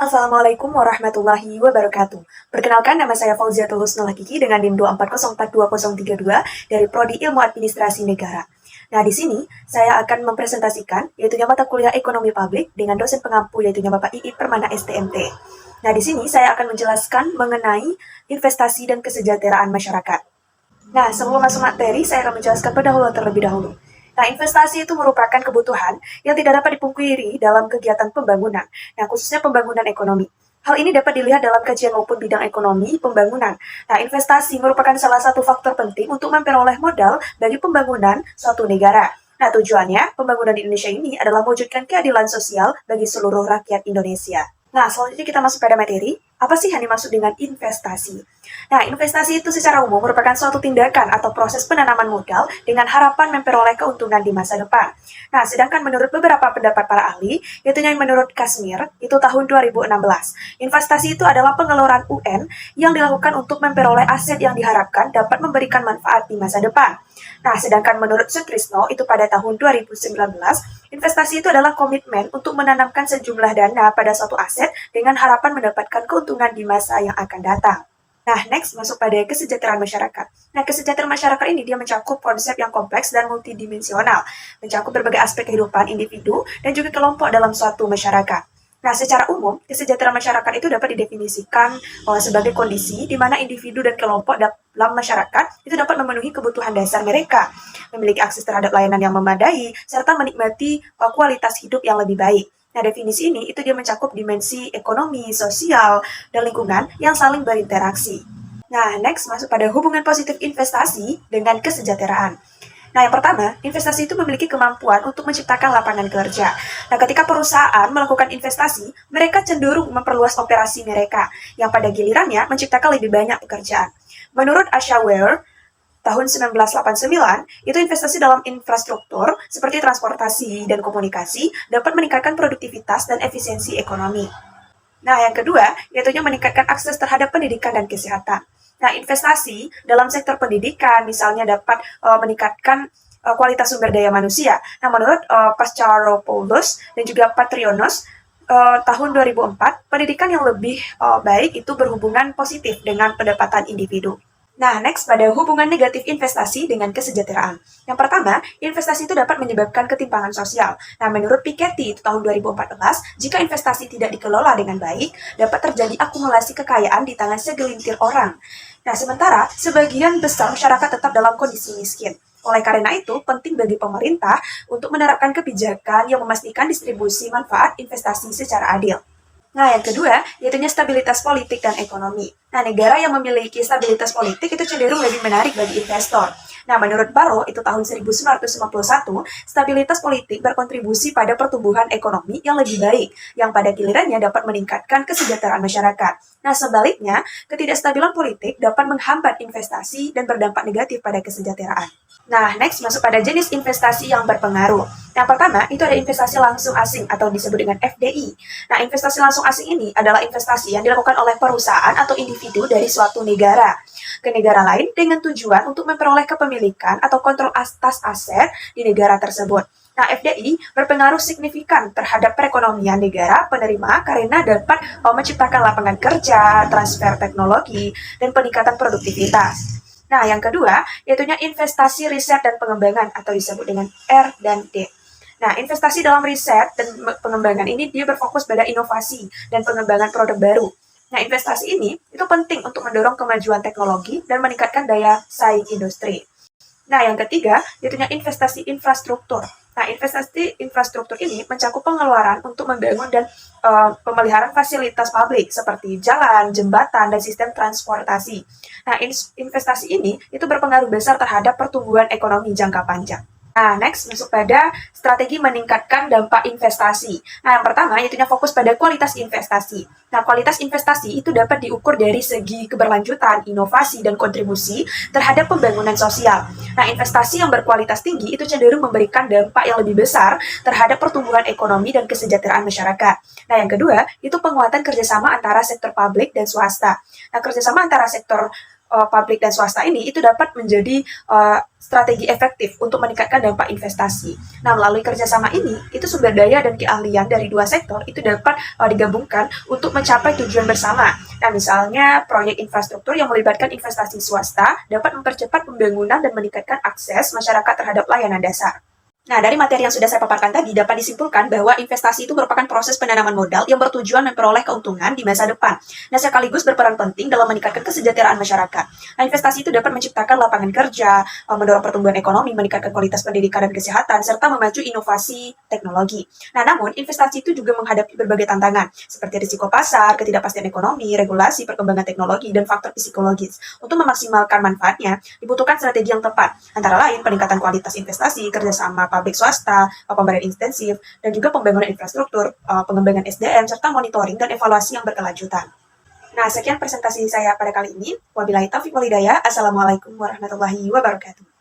Assalamualaikum warahmatullahi wabarakatuh. Perkenalkan, nama saya Fauziatul Husnul Hakiki dengan NIM 240422032 dari Prodi Ilmu Administrasi Negara. Nah, di sini saya akan mempresentasikan yaitu mata kuliah Ekonomi Publik dengan dosen pengampu yaitu Bapak Ii Permana STMT. Nah, di sini saya akan menjelaskan mengenai investasi dan kesejahteraan masyarakat. Nah, sebelum masuk materi, saya akan menjelaskan pendahuluan terlebih dahulu. Nah, investasi itu merupakan kebutuhan yang tidak dapat dipungkiri dalam kegiatan pembangunan, nah khususnya pembangunan ekonomi. Hal ini dapat dilihat dalam kajian maupun bidang ekonomi pembangunan. Nah, investasi merupakan salah satu faktor penting untuk memperoleh modal bagi pembangunan suatu negara. Nah, tujuannya, pembangunan di Indonesia ini adalah mewujudkan keadilan sosial bagi seluruh rakyat Indonesia. Nah, selanjutnya kita masuk pada materi. Apa sih yang dimaksud dengan investasi? Nah, investasi itu secara umum merupakan suatu tindakan atau proses penanaman modal dengan harapan memperoleh keuntungan di masa depan. Nah, sedangkan menurut beberapa pendapat para ahli, yaitu yang menurut Kashmir, itu tahun 2016. Investasi itu adalah pengeluaran UN yang dilakukan untuk memperoleh aset yang diharapkan dapat memberikan manfaat di masa depan. Nah, sedangkan menurut Sutrisno, itu pada tahun 2019, investasi itu adalah komitmen untuk menanamkan sejumlah dana pada suatu aset dengan harapan mendapatkan keuntungan di masa yang akan datang. Nah, next masuk pada kesejahteraan masyarakat. Nah, kesejahteraan masyarakat ini dia mencakup konsep yang kompleks dan multidimensional, mencakup berbagai aspek kehidupan individu dan juga kelompok dalam suatu masyarakat. Nah, secara umum, kesejahteraan masyarakat itu dapat didefinisikan sebagai kondisi di mana individu dan kelompok dalam masyarakat itu dapat memenuhi kebutuhan dasar mereka, memiliki akses terhadap layanan yang memadai, serta menikmati kualitas hidup yang lebih baik. Nah, definisi ini itu dia mencakup dimensi ekonomi, sosial, dan lingkungan yang saling berinteraksi. Nah, next masuk pada hubungan positif investasi dengan kesejahteraan. Nah, yang pertama, investasi itu memiliki kemampuan untuk menciptakan lapangan kerja. Nah, ketika perusahaan melakukan investasi, mereka cenderung memperluas operasi mereka, yang pada gilirannya menciptakan lebih banyak pekerjaan. Menurut Asha Ware, tahun 1989, itu investasi dalam infrastruktur seperti transportasi dan komunikasi dapat meningkatkan produktivitas dan efisiensi ekonomi. Nah, yang kedua, yaitu meningkatkan akses terhadap pendidikan dan kesehatan. Nah, investasi dalam sektor pendidikan misalnya dapat meningkatkan kualitas sumber daya manusia. Nah, menurut Paschalopoulos dan juga Patrionos, tahun 2004, pendidikan yang lebih baik itu berhubungan positif dengan pendapatan individu. Nah, next pada hubungan negatif investasi dengan kesejahteraan. Yang pertama, investasi itu dapat menyebabkan ketimpangan sosial. Nah, menurut Piketty itu tahun 2014, jika investasi tidak dikelola dengan baik, dapat terjadi akumulasi kekayaan di tangan segelintir orang. Nah, sementara sebagian besar masyarakat tetap dalam kondisi miskin. Oleh karena itu, penting bagi pemerintah untuk menerapkan kebijakan yang memastikan distribusi manfaat investasi secara adil. Nah, yang kedua, yaitu stabilitas politik dan ekonomi. Nah, negara yang memiliki stabilitas politik itu cenderung lebih menarik bagi investor. Nah, menurut Barrow, itu tahun 1951, stabilitas politik berkontribusi pada pertumbuhan ekonomi yang lebih baik, yang pada gilirannya dapat meningkatkan kesejahteraan masyarakat. Nah, sebaliknya, ketidakstabilan politik dapat menghambat investasi dan berdampak negatif pada kesejahteraan. Nah, next masuk pada jenis investasi yang berpengaruh. Yang pertama, itu ada investasi langsung asing atau disebut dengan FDI. Nah, investasi langsung asing ini adalah investasi yang dilakukan oleh perusahaan atau individu dari suatu negara ke negara lain dengan tujuan untuk memperoleh kepemilikan atau kontrol atas aset di negara tersebut. Nah, FDI berpengaruh signifikan terhadap perekonomian negara penerima karena dapat menciptakan lapangan kerja, transfer teknologi, dan peningkatan produktivitas. Nah, yang kedua, yaitu investasi riset dan pengembangan atau disebut dengan R dan D. Nah, investasi dalam riset dan pengembangan ini dia berfokus pada inovasi dan pengembangan produk baru. Nah, investasi ini itu penting untuk mendorong kemajuan teknologi dan meningkatkan daya saing industri. Nah, yang ketiga, yaitu investasi infrastruktur. Nah, investasi infrastruktur ini mencakup pengeluaran untuk membangun dan pemeliharaan fasilitas publik seperti jalan, jembatan, dan sistem transportasi. Nah, investasi ini itu berpengaruh besar terhadap pertumbuhan ekonomi jangka panjang. Nah, next masuk pada strategi meningkatkan dampak investasi. Nah, yang pertama yaitu fokus pada kualitas investasi. Nah, kualitas investasi itu dapat diukur dari segi keberlanjutan, inovasi, dan kontribusi terhadap pembangunan sosial. Nah, investasi yang berkualitas tinggi itu cenderung memberikan dampak yang lebih besar terhadap pertumbuhan ekonomi dan kesejahteraan masyarakat. Nah, yang kedua itu penguatan kerjasama antara sektor publik dan swasta. Nah, kerjasama antara sektor publik dan swasta ini itu dapat menjadi strategi efektif untuk meningkatkan dampak investasi. Nah, melalui kerjasama ini, itu sumber daya dan keahlian dari dua sektor itu dapat digabungkan untuk mencapai tujuan bersama. Nah, misalnya proyek infrastruktur yang melibatkan investasi swasta dapat mempercepat pembangunan dan meningkatkan akses masyarakat terhadap layanan dasar. Nah, dari materi yang sudah saya paparkan tadi, dapat disimpulkan bahwa investasi itu merupakan proses penanaman modal yang bertujuan memperoleh keuntungan di masa depan. Nah, sekaligus berperan penting dalam meningkatkan kesejahteraan masyarakat. Nah, investasi itu dapat menciptakan lapangan kerja, mendorong pertumbuhan ekonomi, meningkatkan kualitas pendidikan dan kesehatan, serta memacu inovasi teknologi. Nah, namun, investasi itu juga menghadapi berbagai tantangan, seperti risiko pasar, ketidakpastian ekonomi, regulasi, perkembangan teknologi, dan faktor psikologis. Untuk memaksimalkan manfaatnya, dibutuhkan strategi yang tepat, antara lain peningkatan kualitas investasi, kerjasama publik swasta, pemberian intensif, dan juga pembangunan infrastruktur, pengembangan SDM, serta monitoring dan evaluasi yang berkelanjutan. Nah, sekian presentasi saya pada kali ini. Wabillahi taufiq wal hidayah. Assalamualaikum warahmatullahi wabarakatuh.